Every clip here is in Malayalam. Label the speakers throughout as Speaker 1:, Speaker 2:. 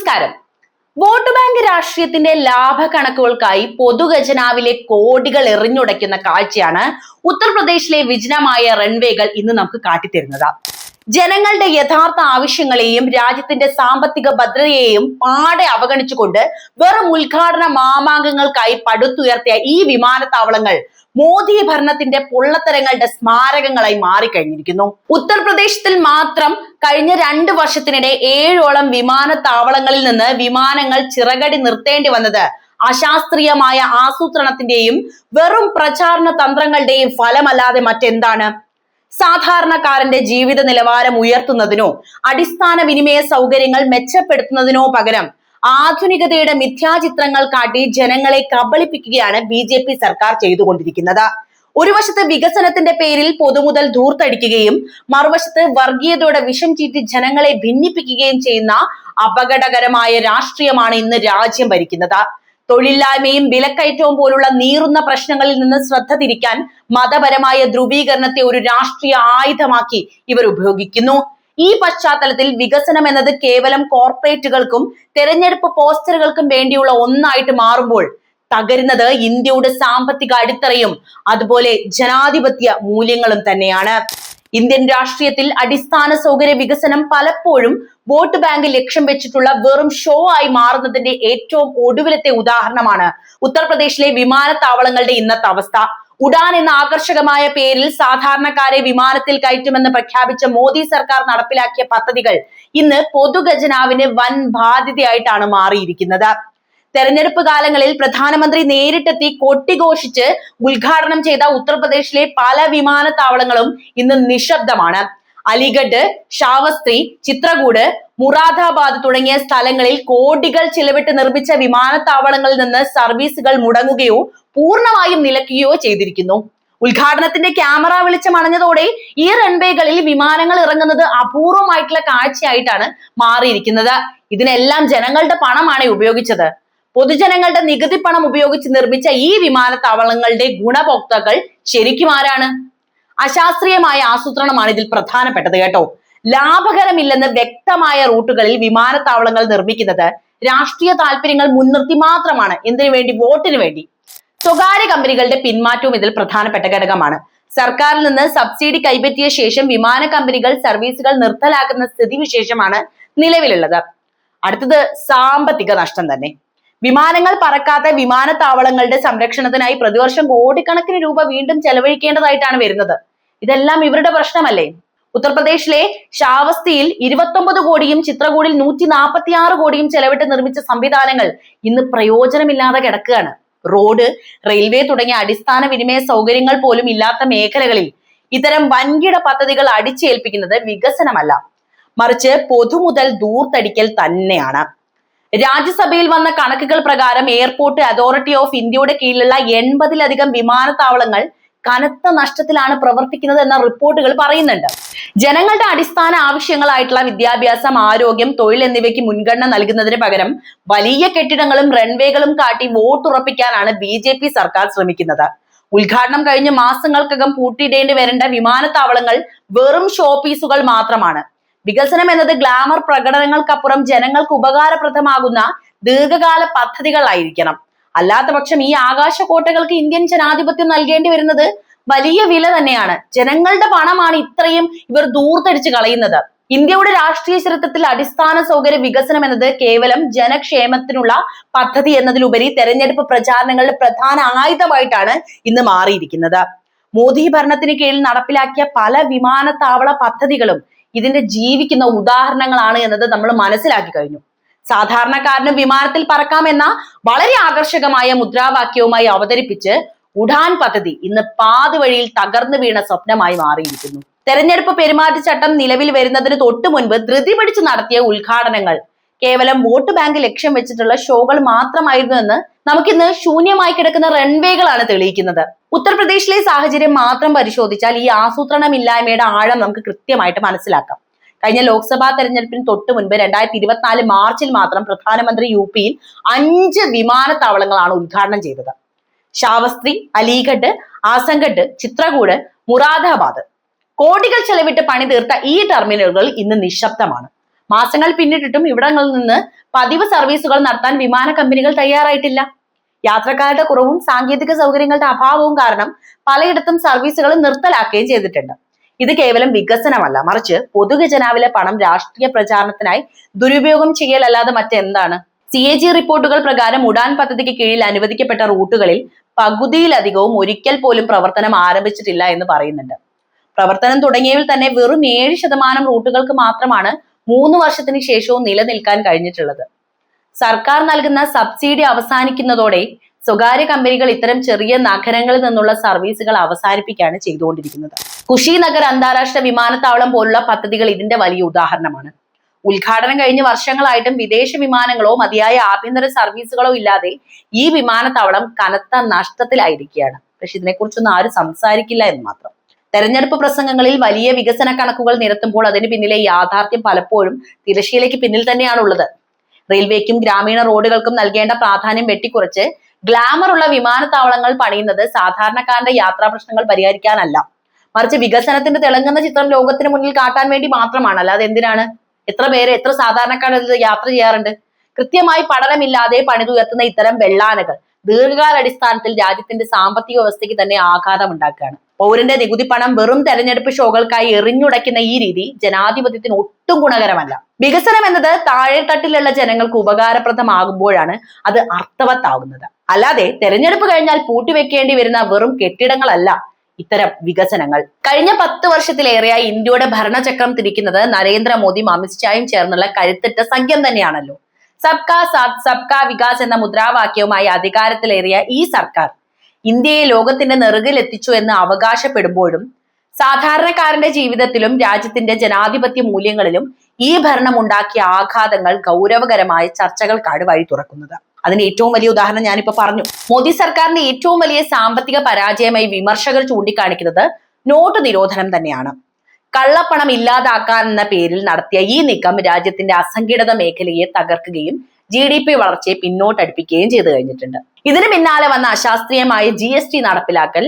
Speaker 1: നമസ്കാരം. വോട്ട് ബാങ്ക് രാഷ്ട്രീയത്തിന്റെ ലാഭക്കണക്കുകൾക്കായി പൊതുഖജനാവിലെ കോടികൾ എറിഞ്ഞുടയ്ക്കുന്ന കാഴ്ചയാണ് ഉത്തർപ്രദേശിലെ വിജനമായ റൺവേകൾ ഇന്ന് നമുക്ക് കാട്ടിത്തരുന്നത്. ജനങ്ങളുടെ യഥാർത്ഥ ആവശ്യങ്ങളെയും രാജ്യത്തിന്റെ സാമ്പത്തിക ഭദ്രതയെയും പാടെ അവഗണിച്ചുകൊണ്ട് വെറും ഉദ്ഘാടന മാമാങ്കങ്ങൾക്കായി പടുത്തുയർത്തിയ ഈ വിമാനത്താവളങ്ങൾ മോദി ഭരണത്തിന്റെ പൊള്ളത്തരങ്ങളുടെ സ്മാരകങ്ങളായി മാറിക്കഴിഞ്ഞിരിക്കുന്നു. ഉത്തർപ്രദേശത്തിൽ മാത്രം കഴിഞ്ഞ 2 വർഷത്തിനിടെ 7ഓളം വിമാനത്താവളങ്ങളിൽ നിന്ന് വിമാനങ്ങൾ ചിറകടി നിർത്തേണ്ടി വന്നത് അശാസ്ത്രീയമായ ആസൂത്രണത്തിന്റെയും വെറും പ്രചാരണ തന്ത്രങ്ങളുടെയും ഫലമല്ലാതെ മറ്റെന്താണ്? സാധാരണക്കാരന്റെ ജീവിത നിലവാരം ഉയർത്തുന്നതിനോ അടിസ്ഥാന വിനിമയ സൗകര്യങ്ങൾ മെച്ചപ്പെടുത്തുന്നതിനോ പകരം ആധുനികതയുടെ മിഥ്യാചിത്രങ്ങൾ കാട്ടി ജനങ്ങളെ കബളിപ്പിക്കുകയാണ് BJP സർക്കാർ ചെയ്തുകൊണ്ടിരിക്കുന്നത്. ഒരു വശത്ത് വികസനത്തിന്റെ പേരിൽ പൊതുമുതൽ ധൂർത്തടിക്കുകയും മറുവശത്ത് വർഗീയതയുടെ വിഷം ചീറ്റി ജനങ്ങളെ ഭിന്നിപ്പിക്കുകയും ചെയ്യുന്ന അപകടകരമായ രാഷ്ട്രീയമാണ് ഇന്ന് രാജ്യം ഭരിക്കുന്നത്. തൊഴിലില്ലായ്മയും വിലക്കയറ്റവും പോലുള്ള നീറുന്ന പ്രശ്നങ്ങളിൽ നിന്ന് ശ്രദ്ധ തിരിക്കാൻ മതപരമായ ധ്രുവീകരണത്തെ ഒരു രാഷ്ട്രീയ ആയുധമാക്കി ഇവർ ഉപയോഗിക്കുന്നു. ഈ പശ്ചാത്തലത്തിൽ വികസനം എന്നത് കേവലം കോർപ്പറേറ്റുകൾക്കും തെരഞ്ഞെടുപ്പ് പോസ്റ്ററുകൾക്കും വേണ്ടിയുള്ള ഒന്നായിട്ട് മാറുമ്പോൾ തകരുന്നത് ഇന്ത്യയുടെ സാമ്പത്തിക അടിത്തറയും അതുപോലെ ജനാധിപത്യ മൂല്യങ്ങളും തന്നെയാണ്. ഇന്ത്യൻ രാഷ്ട്രീയത്തിൽ അടിസ്ഥാന സൗകര്യ വികസനം പലപ്പോഴും വോട്ട് ബാങ്ക് ലക്ഷ്യം വെച്ചിട്ടുള്ള വെറും ഷോ ആയി മാറുന്നതിന്റെ ഏറ്റവും ഒടുവിലത്തെ ഉദാഹരണമാണ് ഉത്തർപ്രദേശിലെ വിമാനത്താവളങ്ങളുടെ ഇന്നത്തെ അവസ്ഥ. ഉഡാൻ എന്ന ആകർഷകമായ പേരിൽ സാധാരണക്കാരെ വിമാനത്തിൽ കയറ്റുമെന്ന് പ്രഖ്യാപിച്ച മോദി സർക്കാർ നടപ്പിലാക്കിയ പദ്ധതികൾ ഇന്ന് പൊതുഖജനാവിന് വൻ ബാധ്യതയായിട്ടാണ് മാറിയിരിക്കുന്നത്. തെരഞ്ഞെടുപ്പ് കാലങ്ങളിൽ പ്രധാനമന്ത്രി നേരിട്ടെത്തി കൊട്ടിഘോഷിച്ച് ഉദ്ഘാടനം ചെയ്ത ഉത്തർപ്രദേശിലെ പല വിമാനത്താവളങ്ങളും ഇന്ന് നിശബ്ദമാണ്. അലിഗഡ്, ഷാവസ്തി, ചിത്രകൂട്, മുറാദാബാദ് തുടങ്ങിയ സ്ഥലങ്ങളിൽ കോടികൾ ചിലവിട്ട് നിർമ്മിച്ച വിമാനത്താവളങ്ങളിൽ നിന്ന് സർവീസുകൾ മുടങ്ങുകയോ പൂർണ്ണമായും നിലയ്ക്കുകയോ ചെയ്തിരിക്കുന്നു. ഉദ്ഘാടനത്തിന്റെ ക്യാമറ വെളിച്ചം അണഞ്ഞതോടെ ഈ റൺവേകളിൽ വിമാനങ്ങൾ ഇറങ്ങുന്നത് അപൂർവമായിട്ടുള്ള കാഴ്ചയായിട്ടാണ് മാറിയിരിക്കുന്നത്. ഇതിനെല്ലാം ജനങ്ങളുടെ പണമാണ് ഉപയോഗിച്ചത്. പൊതുജനങ്ങളുടെ നികുതി പണം ഉപയോഗിച്ച് നിർമ്മിച്ച ഈ വിമാനത്താവളങ്ങളുടെ ഗുണഭോക്താക്കൾ ശരിക്കും ആരാണ്? അശാസ്ത്രീയമായ ആസൂത്രണമാണ് ഇതിൽ പ്രധാനപ്പെട്ടത് കേട്ടോ. ലാഭകരമില്ലെന്ന് വ്യക്തമായ റൂട്ടുകളിൽ വിമാനത്താവളങ്ങൾ നിർമ്മിക്കുന്നത് രാഷ്ട്രീയ താല്പര്യങ്ങൾ മുൻനിർത്തി മാത്രമാണ്. എന്തിനു വേണ്ടി? വോട്ടിന് വേണ്ടി. സ്വകാര്യ കമ്പനികളുടെ പിന്മാറ്റവും ഇതിൽ പ്രധാനപ്പെട്ട ഘടകമാണ്. സർക്കാരിൽ നിന്ന് സബ്സിഡി കൈപ്പറ്റിയ ശേഷം വിമാന കമ്പനികൾ സർവീസുകൾ നിർത്തലാക്കുന്ന സ്ഥിതിവിശേഷമാണ് നിലവിലുള്ളത്. അടുത്തത് സാമ്പത്തിക നഷ്ടം തന്നെ. വിമാനങ്ങൾ പറക്കാത്ത വിമാനത്താവളങ്ങളുടെ സംരക്ഷണത്തിനായി പ്രതിവർഷം കോടിക്കണക്കിന് രൂപ വീണ്ടും ചെലവഴിക്കേണ്ടതായിട്ടാണ് വരുന്നത്. ഇതെല്ലാം ഇവരുടെ പ്രശ്നമല്ലേ? ഉത്തർപ്രദേശിലെ ഷാവസ്തിയിൽ 29 കോടിയും ചിത്രകൂടിൽ 146 കോടിയും ചെലവിട്ട് നിർമ്മിച്ച സംവിധാനങ്ങൾ ഇന്ന് പ്രയോജനമില്ലാതെ കിടക്കുകയാണ്. റോഡ്, റെയിൽവേ തുടങ്ങിയ അടിസ്ഥാന വിനിമയ സൗകര്യങ്ങൾ പോലും ഇല്ലാത്ത മേഖലകളിൽ ഇത്തരം വൻകിട പദ്ധതികൾ അടിച്ചേൽപ്പിക്കുന്നത് വികസനമല്ല, മറിച്ച് പൊതുമുതൽ ധൂർത്തടിക്കൽ തന്നെയാണ്. രാജ്യസഭയിൽ വന്ന കണക്കുകൾ പ്രകാരം എയർപോർട്ട് അതോറിറ്റി ഓഫ് ഇന്ത്യയുടെ കീഴിലുള്ള 80-ലധികം വിമാനത്താവളങ്ങൾ കനത്ത നഷ്ടത്തിലാണ് പ്രവർത്തിക്കുന്നത് എന്ന റിപ്പോർട്ടുകൾ പറയുന്നുണ്ട്. ജനങ്ങളുടെ അടിസ്ഥാന ആവശ്യങ്ങളായിട്ടുള്ള വിദ്യാഭ്യാസം, ആരോഗ്യം, തൊഴിൽ എന്നിവയ്ക്ക് മുൻഗണന നൽകുന്നതിന് പകരം വലിയ കെട്ടിടങ്ങളും റൺവേകളും കാട്ടി വോട്ടുറപ്പിക്കാനാണ് BJP സർക്കാർ ശ്രമിക്കുന്നത്. ഉദ്ഘാടനം കഴിഞ്ഞ് മാസങ്ങൾക്കകം പൂട്ടിയിടേണ്ടി വരേണ്ട വിമാനത്താവളങ്ങൾ വെറും ഷോ പീസുകൾ മാത്രമാണ്. വികസനം എന്നത് ഗ്ലാമർ പ്രകടനങ്ങൾക്കപ്പുറം ജനങ്ങൾക്ക് ഉപകാരപ്രദമാകുന്ന ദീർഘകാല പദ്ധതികളായിരിക്കണം. അല്ലാത്ത പക്ഷം ഈ ആകാശക്കോട്ടകൾക്ക് ഇന്ത്യൻ ജനാധിപത്യം നൽകേണ്ടി വരുന്നത് വലിയ വില തന്നെയാണ്. ജനങ്ങളുടെ പണമാണ് ഇത്രയും ഇവർ ദൂർത്തടിച്ച് കളയുന്നത്. ഇന്ത്യയുടെ രാഷ്ട്രീയ ചരിത്രത്തിൽ അടിസ്ഥാന സൗകര്യ വികസനം എന്നത് കേവലം ജനക്ഷേമത്തിനുള്ള പദ്ധതി എന്നതിലുപരി തെരഞ്ഞെടുപ്പ് പ്രചാരണങ്ങളുടെ പ്രധാന ആയുധമായിട്ടാണ് ഇന്ന് മാറിയിരിക്കുന്നത്. മോദി ഭരണത്തിന് കീഴിൽ നടപ്പിലാക്കിയ പല വിമാനത്താവള പദ്ധതികളും ഇതിന്റെ ജീവിക്കുന്ന ഉദാഹരണങ്ങളാണ് എന്നത് നമ്മൾ മനസ്സിലാക്കി കഴിഞ്ഞു. സാധാരണക്കാരന് വിമാനത്തിൽ പറക്കാമെന്ന വളരെ ആകർഷകമായ മുദ്രാവാക്യവുമായി അവതരിപ്പിച്ച് ഉഡാൻ പദ്ധതി ഇന്ന് പാതിവഴിയിൽ തകർന്നു വീണ സ്വപ്നമായി മാറിയിരിക്കുന്നു. തെരഞ്ഞെടുപ്പ് പെരുമാറ്റച്ചട്ടം നിലവിൽ വരുന്നതിന് തൊട്ടു മുൻപ് ധൃതി പിടിച്ച് നടത്തിയ ഉദ്ഘാടനങ്ങൾ കേവലം വോട്ട് ബാങ്ക് ലക്ഷ്യം വെച്ചിട്ടുള്ള ഷോകൾ മാത്രമായിരുന്നു എന്ന് നമുക്കിന്ന് ശൂന്യമായി കിടക്കുന്ന റൺവേകളാണ് തെളിയിക്കുന്നത്. ഉത്തർപ്രദേശിലെ സാഹചര്യം മാത്രം പരിശോധിച്ചാൽ ഈ ആസൂത്രണമില്ലായ്മയുടെ ആഴം നമുക്ക് കൃത്യമായിട്ട് മനസ്സിലാക്കാം. കഴിഞ്ഞ ലോക്സഭാ തെരഞ്ഞെടുപ്പിന് തൊട്ട് മുൻപ് 2024 മാർച്ചിൽ മാത്രം പ്രധാനമന്ത്രി UPയിൽ 5 വിമാനത്താവളങ്ങളാണ് ഉദ്ഘാടനം ചെയ്തത്. ഷാവസ്തി, അലിഗഡ്, ആസംഗഡ്, ചിത്രകൂട്, മുറാദാബാദ്. കോടികൾ ചെലവിട്ട് പണി തീർത്ത ഈ ടെർമിനലുകൾ ഇന്ന് നിശബ്ദമാണ്. മാസങ്ങൾ പിന്നിട്ടിട്ടും ഇവിടങ്ങളിൽ നിന്ന് പതിവ് സർവീസുകൾ നടത്താൻ വിമാന കമ്പനികൾ തയ്യാറായിട്ടില്ല. യാത്രക്കാരുടെ കുറവും സാങ്കേതിക സൗകര്യങ്ങളുടെ അഭാവവും കാരണം പലയിടത്തും സർവീസുകൾ നിർത്തലാക്കുകയും ചെയ്തിട്ടുണ്ട്. ഇത് കേവലം വികസനമല്ല, മറിച്ച് പൊതുഖജനാവിലെ പണം രാഷ്ട്രീയ പ്രചാരണത്തിനായി ദുരുപയോഗം ചെയ്യലല്ലാതെ മറ്റെന്താണ്? CAG റിപ്പോർട്ടുകൾ പ്രകാരം ഉഡാൻ പദ്ധതിക്ക് കീഴിൽ അനുവദിക്കപ്പെട്ട റൂട്ടുകളിൽ പകുതിയിലധികവും ഒരിക്കൽ പോലും പ്രവർത്തനം ആരംഭിച്ചിട്ടില്ല എന്ന് പറയുന്നുണ്ട്. പ്രവർത്തനം തുടങ്ങിയതിൽ തന്നെ വെറും 7% റൂട്ടുകൾക്ക് മാത്രമാണ് 3 വർഷത്തിന് ശേഷവും നിലനിൽക്കാൻ കഴിഞ്ഞിട്ടുള്ളത്. സർക്കാർ നൽകുന്ന സബ്സിഡി അവസാനിക്കുന്നതോടെ സ്വകാര്യ കമ്പനികൾ ഇത്തരം ചെറിയ നഗരങ്ങളിൽ നിന്നുള്ള സർവീസുകൾ അവസാനിപ്പിക്കുകയാണ് ചെയ്തുകൊണ്ടിരിക്കുന്നത്. കുശിനഗർ അന്താരാഷ്ട്ര വിമാനത്താവളം പോലുള്ള പദ്ധതികൾ ഇതിന്റെ വലിയ ഉദാഹരണമാണ്. ഉദ്ഘാടനം കഴിഞ്ഞ വർഷങ്ങളായിട്ടും വിദേശ വിമാനങ്ങളോ മതിയായ ആഭ്യന്തര സർവീസുകളോ ഇല്ലാതെ ഈ വിമാനത്താവളം കനത്ത നഷ്ടത്തിലായിരിക്കുകയാണ്. പക്ഷെ ഇതിനെക്കുറിച്ചൊന്നും ആരും സംസാരിക്കില്ല എന്ന് മാത്രം. തെരഞ്ഞെടുപ്പ് പ്രസംഗങ്ങളിൽ വലിയ വികസന കണക്കുകൾ നിരത്തുമ്പോൾ അതിന് പിന്നിലെ യാഥാർത്ഥ്യം പലപ്പോഴും തിരശ്ശീലയ്ക്ക് പിന്നിൽ തന്നെയാണുള്ളത്. റെയിൽവേക്കും ഗ്രാമീണ റോഡുകൾക്കും നൽകേണ്ട പ്രാധാന്യം വെട്ടിക്കുറച്ച് ഗ്ലാമർ ഉള്ള വിമാനത്താവളങ്ങൾ പണിയുന്നത് സാധാരണക്കാരന്റെ യാത്രാ പ്രശ്നങ്ങൾ പരിഹരിക്കാനല്ല, മറിച്ച് വികസനത്തിന്റെ തിളങ്ങുന്ന ചിത്രം ലോകത്തിന് മുന്നിൽ കാട്ടാൻ വേണ്ടി മാത്രമാണ്. അല്ലാതെ എന്തിനാണ്? എത്ര സാധാരണക്കാർ യാത്ര ചെയ്യാറുണ്ട്? കൃത്യമായി പഠനമില്ലാതെ പണിതുയർത്തുന്ന ഇത്തരം വെള്ളാനകൾ ദീർഘകാലാടിസ്ഥാനത്തിൽ രാജ്യത്തിന്റെ സാമ്പത്തിക വ്യവസ്ഥയ്ക്ക് തന്നെ ആഘാതം ഉണ്ടാക്കുകയാണ്. പൗരന്റെ നികുതി പണം വെറും തെരഞ്ഞെടുപ്പ് ഷോകൾക്കായി എറിഞ്ഞുടയ്ക്കുന്ന ഈ രീതി ജനാധിപത്യത്തിന് ഒട്ടും ഗുണകരമല്ല. വികസനം എന്നത് താഴെത്തട്ടിലുള്ള ജനങ്ങൾക്ക് ഉപകാരപ്രദമാകുമ്പോഴാണ് അത് അർത്ഥവത്താവുന്നത്. അല്ലാതെ തെരഞ്ഞെടുപ്പ് കഴിഞ്ഞാൽ പൂട്ടിവെക്കേണ്ടി വരുന്ന വെറും കെട്ടിടങ്ങളല്ല ഇത്തരം വികസനങ്ങൾ. കഴിഞ്ഞ 10 വർഷത്തിലേറെയായി ഇന്ത്യയുടെ ഭരണചക്രം തിരിക്കുന്നത് നരേന്ദ്രമോദിയും അമിത്ഷായും ചേർന്നുള്ള കരുത്തിട്ട സംഖ്യം തന്നെയാണല്ലോ. സബ്കാ സാത്ത് സബ്കാ വികാസ് എന്ന മുദ്രാവാക്യവുമായി അധികാരത്തിലേറിയ ഈ സർക്കാർ ഇന്ത്യയെ ലോകത്തിന്റെ നെറുകിലെത്തിച്ചു എന്ന് അവകാശപ്പെടുമ്പോഴും സാധാരണക്കാരന്റെ ജീവിതത്തിലും രാജ്യത്തിന്റെ ജനാധിപത്യ മൂല്യങ്ങളിലും ഈ ഭരണം ഉണ്ടാക്കിയ ആഘാതങ്ങൾ ഗൗരവകരമായ ചർച്ചകൾക്കാണ് വഴി തുറക്കുന്നത്. അതിന് ഏറ്റവും വലിയ ഉദാഹരണം ഞാനിപ്പോ പറഞ്ഞു. മോദി സർക്കാരിന്റെ ഏറ്റവും വലിയ സാമ്പത്തിക പരാജയമായി വിമർശകർ ചൂണ്ടിക്കാണിക്കുന്നത് നോട്ട് നിരോധനം തന്നെയാണ്. കള്ളപ്പണം ഇല്ലാതാക്കാൻ എന്ന പേരിൽ നടത്തിയ ഈ നീക്കം രാജ്യത്തിന്റെ അസംഘടിത മേഖലയെ തകർക്കുകയും GDP വളർച്ചയെ പിന്നോട്ടടിപ്പിക്കുകയും ചെയ്തു കഴിഞ്ഞിട്ടുണ്ട്. ഇതിന് പിന്നാലെ വന്ന അശാസ്ത്രീയമായ GST നടപ്പിലാക്കൽ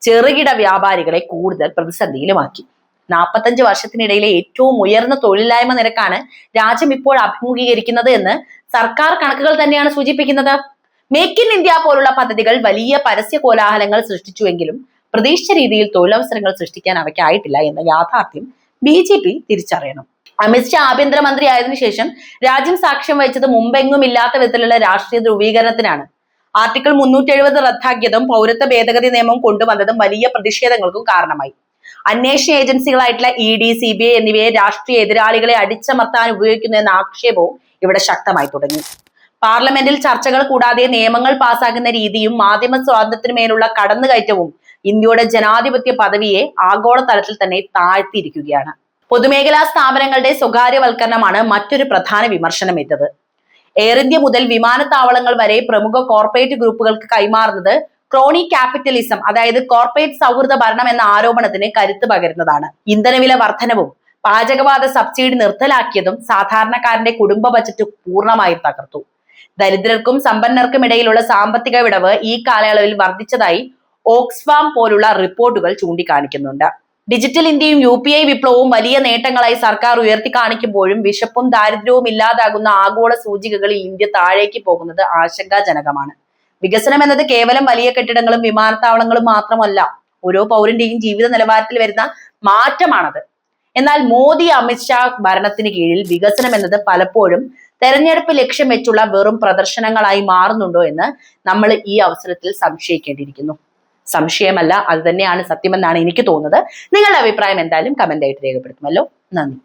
Speaker 1: ചെറുകിട വ്യാപാരികളെ കൂടുതൽ പ്രതിസന്ധിയിലുമാക്കി. 45 വർഷത്തിനിടയിലെ ഏറ്റവും ഉയർന്ന തൊഴിലില്ലായ്മ നിരക്കാണ് രാജ്യം ഇപ്പോൾ അഭിമുഖീകരിക്കുന്നത് എന്ന് സർക്കാർ കണക്കുകൾ തന്നെയാണ് സൂചിപ്പിക്കുന്നത്. മേക്ക് ഇൻ ഇന്ത്യ പോലുള്ള പദ്ധതികൾ വലിയ പരസ്യ കോലാഹലങ്ങൾ സൃഷ്ടിച്ചുവെങ്കിലും പ്രതീക്ഷിച്ച രീതിയിൽ തൊഴിലവസരങ്ങൾ സൃഷ്ടിക്കാൻ അവയ്ക്കായിട്ടില്ല എന്ന യാഥാർത്ഥ്യം BJP തിരിച്ചറിയണം. അമിത്ഷാ ആഭ്യന്തരമന്ത്രി ആയതിനു ശേഷം രാജ്യം സാക്ഷ്യം വഹിച്ചത് മുമ്പെങ്ങും ഇല്ലാത്ത വിധത്തിലുള്ള രാഷ്ട്രീയ ധ്രുവീകരണത്തിനാണ്. ആർട്ടിക്കിൾ 370 റദ്ദാക്കിയതും പൗരത്വ ഭേദഗതി നിയമം കൊണ്ടുവന്നതും വലിയ പ്രതിഷേധങ്ങൾക്കും കാരണമായി. അന്വേഷണ ഏജൻസികളായിട്ടുള്ള ED, CBI എന്നിവയെ രാഷ്ട്രീയ എതിരാളികളെ അടിച്ചമർത്താൻ ഉപയോഗിക്കുന്നു എന്ന ആക്ഷേപവും ഇവിടെ ശക്തമായി തുടങ്ങി. പാർലമെന്റിൽ ചർച്ചകൾ കൂടാതെ നിയമങ്ങൾ പാസാക്കുന്ന രീതിയും മാധ്യമ സ്വാതന്ത്ര്യത്തിനുമേലുള്ള കടന്നുകയറ്റവും ഇന്ത്യയുടെ ജനാധിപത്യ പദവിയെ ആഗോളതലത്തിൽ തന്നെ താഴ്ത്തിയിരിക്കുകയാണ്. പൊതുമേഖലാ സ്ഥാപനങ്ങളുടെ സ്വകാര്യവൽക്കരണമാണ് മറ്റൊരു പ്രധാന വിമർശനമേറ്റത്. എയർ ഇന്ത്യ മുതൽ വിമാനത്താവളങ്ങൾ വരെ പ്രമുഖ കോർപ്പറേറ്റ് ഗ്രൂപ്പുകൾക്ക് കൈമാറുന്നത് ക്രോണി ക്യാപിറ്റലിസം, അതായത് കോർപ്പറേറ്റ് സൗഹൃദ ഭരണം എന്ന ആരോപണത്തിന് കരുത്ത് പകരുന്നതാണ്. ഇന്ധനവില വർധനവും പാചകവാത സബ്സിഡി നിർത്തലാക്കിയതും സാധാരണക്കാരന്റെ കുടുംബ ബജറ്റ് പൂർണ്ണമായും തകർത്തു. ദരിദ്രർക്കും സമ്പന്നർക്കും ഇടയിലുള്ള സാമ്പത്തിക വിടവ് ഈ കാലയളവിൽ വർദ്ധിച്ചതായി ഓക്സ്ഫാം പോലുള്ള റിപ്പോർട്ടുകൾ ചൂണ്ടിക്കാണിക്കുന്നുണ്ട്. ഡിജിറ്റൽ ഇന്ത്യയും UPI വിപ്ലവവും വലിയ നേട്ടങ്ങളായി സർക്കാർ ഉയർത്തി കാണിക്കുമ്പോഴും വിശപ്പും ദാരിദ്ര്യവും ഇല്ലാതാകുന്ന ആഗോള സൂചികകളിൽ ഇന്ത്യ താഴേക്ക് പോകുന്നത് ആശങ്കാജനകമാണ്. വികസനം എന്നത് കേവലം വലിയ കെട്ടിടങ്ങളും വിമാനത്താവളങ്ങളും മാത്രമല്ല, ഓരോ പൗരന്റെയും ജീവിത നിലവാരത്തിൽ വരുന്ന മാറ്റമാണത്. എന്നാൽ മോദി അമിത്ഷാ ഭരണത്തിന് കീഴിൽ വികസനം എന്നത് പലപ്പോഴും തെരഞ്ഞെടുപ്പ് ലക്ഷ്യം വെച്ചുള്ള വെറും പ്രദർശനങ്ങളായി മാറുന്നുണ്ടോ എന്ന് നമ്മൾ ഈ അവസരത്തിൽ സംശയിക്കേണ്ടിയിരിക്കുന്നു. സംശയമല്ല, അത് തന്നെയാണ് സത്യമെന്നാണ് എനിക്ക് തോന്നുന്നത്. നിങ്ങളുടെ അഭിപ്രായം എന്തായാലും കമന്റ് ആയിട്ട് രേഖപ്പെടുത്തുമല്ലോ. നന്ദി.